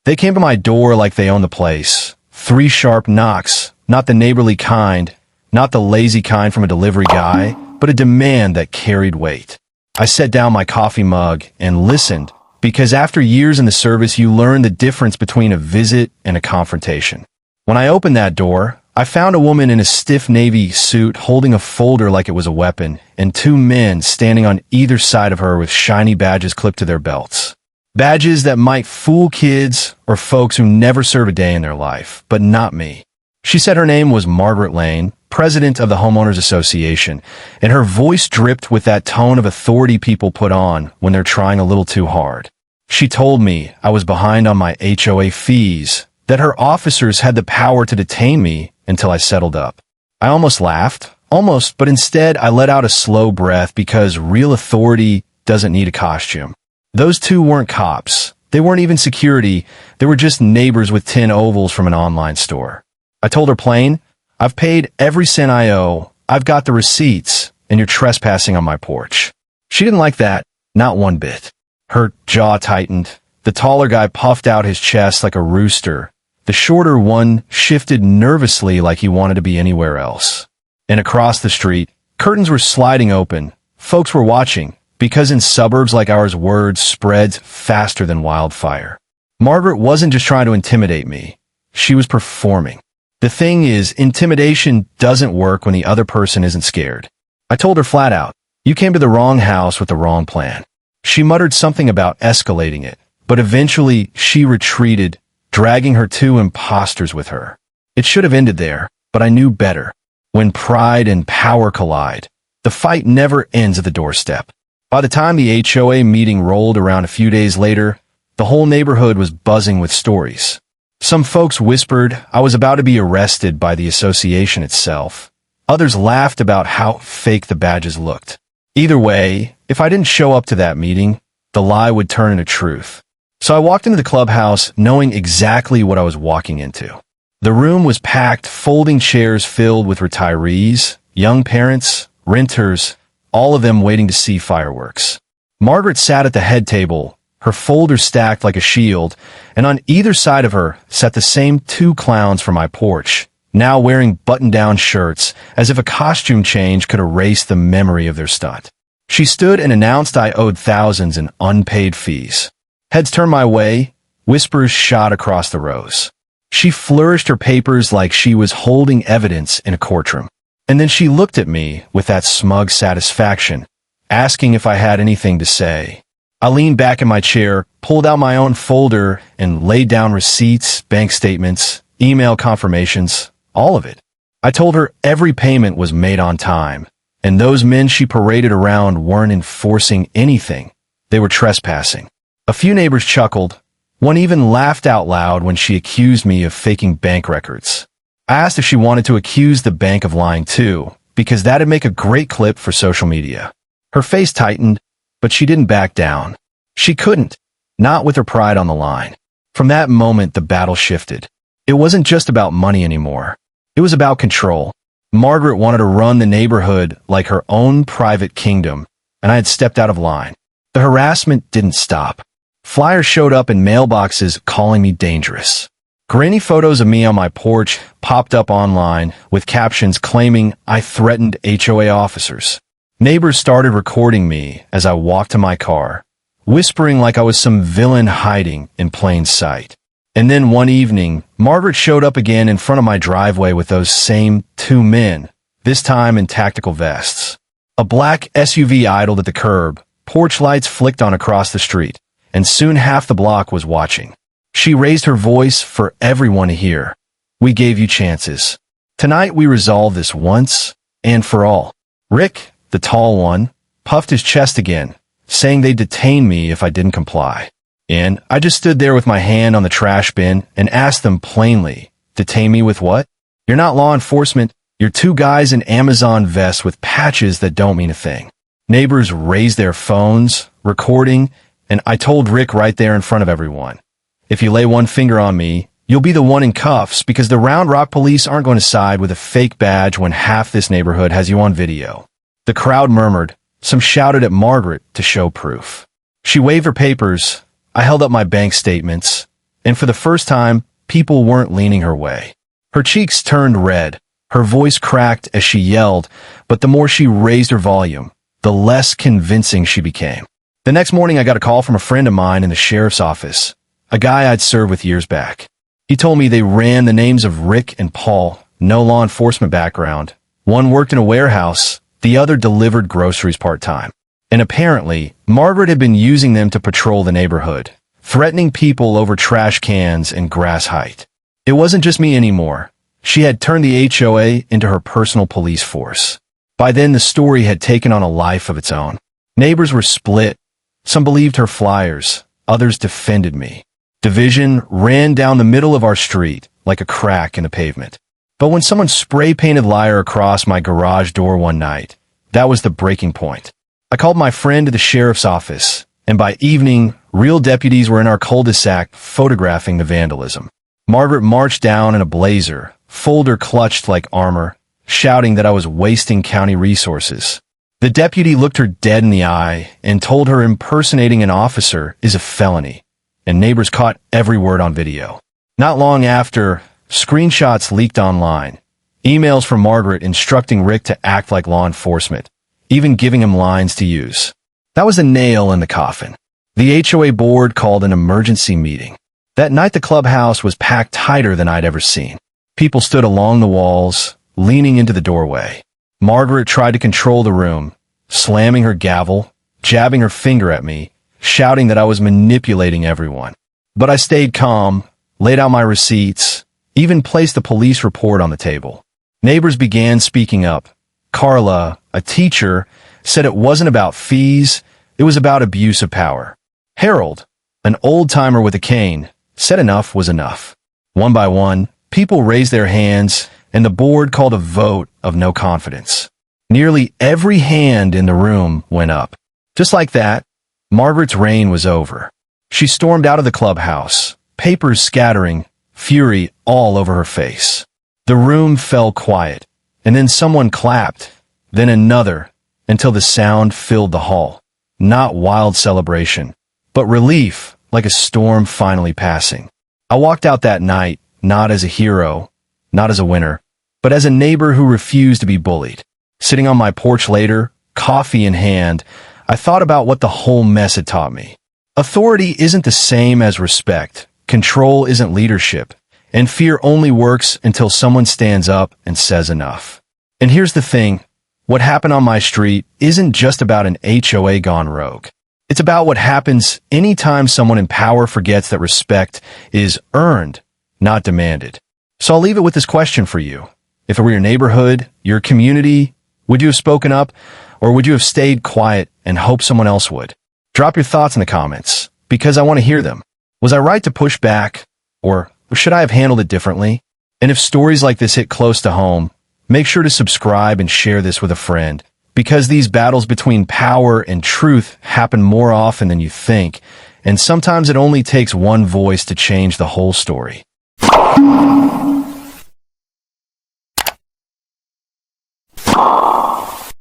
They came to my door like they owned the place. 3 sharp knocks, not the neighborly kind, not the lazy kind from a delivery guy, but a demand that carried weight. I set down my coffee mug and listened, because after years in the service, you learn the difference between a visit and a confrontation. When I opened that door, I found a woman in a stiff navy suit holding a folder like it was a weapon, and 2 men standing on either side of her with shiny badges clipped to their belts. Badges that might fool kids or folks who never serve a day in their life, but not me. She said her name was Margaret Lane, president of the Homeowners Association, and her voice dripped with that tone of authority people put on when they're trying a little too hard. She told me I was behind on my HOA fees, that her officers had the power to detain me until I settled up. I almost laughed, but instead I let out a slow breath because real authority doesn't need a costume. Those 2 weren't cops. They weren't even security. They were just neighbors with tin ovals from an online store. I told her plain, I've paid every cent I owe. I've got the receipts, and you're trespassing on my porch. She didn't like that, not one bit. Her jaw tightened. The taller guy puffed out his chest like a rooster. The shorter one shifted nervously like he wanted to be anywhere else. And across the street, curtains were sliding open. Folks were watching, because in suburbs like ours, word spreads faster than wildfire. Margaret wasn't just trying to intimidate me. She was performing. The thing is, intimidation doesn't work when the other person isn't scared. I told her flat out, you came to the wrong house with the wrong plan. She muttered something about escalating it, but eventually she retreated, dragging her 2 imposters with her. It should have ended there, but I knew better. When pride and power collide, the fight never ends at the doorstep. By the time the HOA meeting rolled around a few days later, the whole neighborhood was buzzing with stories. Some folks whispered I was about to be arrested by the association itself. Others laughed about how fake the badges looked. Either way, if I didn't show up to that meeting, the lie would turn into truth. So I walked into the clubhouse knowing exactly what I was walking into. The room was packed, folding chairs filled with retirees, young parents, renters, all of them waiting to see fireworks. Margaret sat at the head table, her folder stacked like a shield, and on either side of her sat the same 2 clowns from my porch, now wearing button-down shirts, as if a costume change could erase the memory of their stunt. She stood and announced I owed thousands in unpaid fees. Heads turned my way, whispers shot across the rows. She flourished her papers like she was holding evidence in a courtroom. And then she looked at me with that smug satisfaction, asking if I had anything to say. I leaned back in my chair, pulled out my own folder, and laid down receipts, bank statements, email confirmations, all of it. I told her every payment was made on time, and those men she paraded around weren't enforcing anything. They were trespassing. A few neighbors chuckled. One even laughed out loud when she accused me of faking bank records. I asked if she wanted to accuse the bank of lying too, because that'd make a great clip for social media. Her face tightened, but she didn't back down. She couldn't, not with her pride on the line. From that moment, the battle shifted. It wasn't just about money anymore. It was about control. Margaret wanted to run the neighborhood like her own private kingdom, and I had stepped out of line. The harassment didn't stop. Flyers showed up in mailboxes calling me dangerous. Grainy photos of me on my porch popped up online with captions claiming I threatened HOA officers. Neighbors started recording me as I walked to my car, whispering like I was some villain hiding in plain sight. And then one evening, Margaret showed up again in front of my driveway with those same 2 men, this time in tactical vests. A black SUV idled at the curb, porch lights flicked on across the street, and soon half the block was watching. She raised her voice for everyone to hear. We gave you chances. Tonight we resolve this once and for all. Rick, the tall one, puffed his chest again, saying they'd detain me if I didn't comply. And I just stood there with my hand on the trash bin and asked them plainly, detain me with what? You're not law enforcement. You're 2 guys in Amazon vests with patches that don't mean a thing. Neighbors raised their phones, recording, and I told Rick right there in front of everyone, if you lay one finger on me, you'll be the one in cuffs because the Round Rock police aren't going to side with a fake badge when half this neighborhood has you on video. The crowd murmured. Some shouted at Margaret to show proof. She waved her papers. I held up my bank statements. and for the first time, people weren't leaning her way. Her cheeks turned red, her voice cracked as she yelled, but the more she raised her volume, the less convincing she became. The next morning, I got a call from a friend of mine in the sheriff's office, a guy I'd served with years back. He told me they ran the names of Rick and Paul, no law enforcement background. One worked in a warehouse, the other delivered groceries part-time. And apparently, Margaret had been using them to patrol the neighborhood, threatening people over trash cans and grass height. It wasn't just me anymore. She had turned the HOA into her personal police force. By then, the story had taken on a life of its own. Neighbors were split. Some believed her flyers, others defended me. Division ran down the middle of our street like a crack in the pavement. But when someone spray-painted liar across my garage door one night, that was the breaking point. I called my friend to the sheriff's office, and by evening, real deputies were in our cul-de-sac photographing the vandalism. Margaret marched down in a blazer, folder clutched like armor, shouting that I was wasting county resources. The deputy looked her dead in the eye and told her impersonating an officer is a felony, and neighbors caught every word on video. Not long after, screenshots leaked online, emails from Margaret instructing Rick to act like law enforcement, even giving him lines to use. That was the nail in the coffin. The HOA board called an emergency meeting. That night the clubhouse was packed tighter than I'd ever seen. People stood along the walls, leaning into the doorway. Margaret tried to control the room, slamming her gavel, jabbing her finger at me, shouting that I was manipulating everyone. But I stayed calm, laid out my receipts, even placed the police report on the table. Neighbors began speaking up. Carla, a teacher, said it wasn't about fees, it was about abuse of power. Harold, an old-timer with a cane, said enough was enough. One by one, people raised their hands, and the board called a vote of no confidence. Nearly every hand in the room went up. Just like that, Margaret's reign was over. She stormed out of the clubhouse, papers scattering, fury all over her face. The room fell quiet, and then someone clapped, then another, until the sound filled the hall. Not wild celebration, but relief, like a storm finally passing. I walked out that night, not as a hero, not as a winner, but as a neighbor who refused to be bullied. Sitting on my porch later, coffee in hand, I thought about what the whole mess had taught me. Authority isn't the same as respect, control isn't leadership, and fear only works until someone stands up and says enough. And here's the thing, what happened on my street isn't just about an HOA gone rogue. It's about what happens anytime someone in power forgets that respect is earned, not demanded. So I'll leave it with this question for you. If it were your neighborhood, your community, would you have spoken up, or would you have stayed quiet and hoped someone else would? Drop your thoughts in the comments, because I want to hear them. Was I right to push back, or should I have handled it differently? And if stories like this hit close to home, make sure to subscribe and share this with a friend, because these battles between power and truth happen more often than you think, and sometimes it only takes one voice to change the whole story.